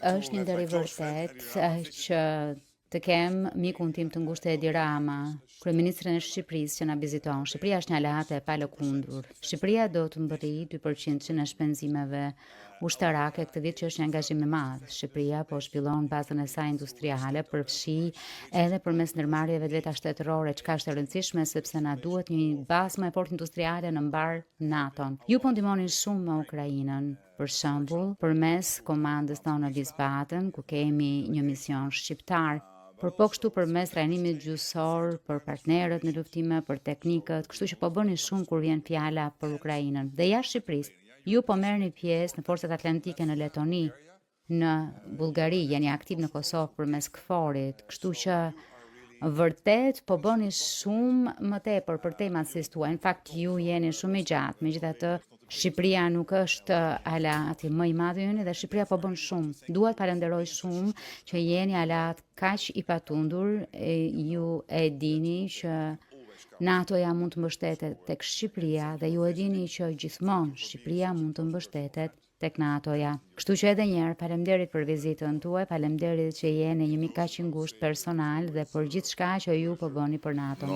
Është një ndër i vërtet që të kem mikun tim të ngushtë Edi Rama, kryeministrin e Shqipërisë që na viziton. Shqipëria është një aleate e palëkundur. Shqipëria do të mbërrijë 2% e shpenzimeve ushtarake këtë vit, që është një angazhim i madh. Shqipëria po zhvillon bazën e saj industriale, përfshi edhe përmes ndërmarrjeve të veta shtetërore, çka është e rëndësishme sepse na duhet një bazë më e fortë industriale në mbar NATO-n. Ju po ndihmoni shumë me Ukrainën. Për shembull, përmes komandës tonë në Wiesbaden, ku kemi një mision shqiptar, por po kështu përmes trajnimit gjyqësor për partnerët në luftime, për teknikët, kështu që po bëni shumë kur vjen fjala për Ukrainën. Dhe jashtë Shqipërisë, ju po merrni pjesë në forcat atlantike në Letoni, në Bullgari, jeni aktiv në Kosovë përmes KFOR-it, kështu që vërtet po bëni shumë më tepër për temat si thua. Në fakt ju jeni shumë i gjatë, megjithatë Shqipëria nuk është aleati më i madh ynë dhe Shqipëria po bën shumë. Dua të falenderoj shumë që jeni aleat kaq i patundur. Ju e dini që NATO-ja mund të mbështetet tek Shqipëria dhe ju e dini që gjithmonë Shqipëria mund të mbështetet tek NATO-ja. Kështu që edhe një herë faleminderit për vizitën tuaj, faleminderit që jeni një mik kaq i ngushtë personal dhe për gjithçka që ju po bëni për NATO.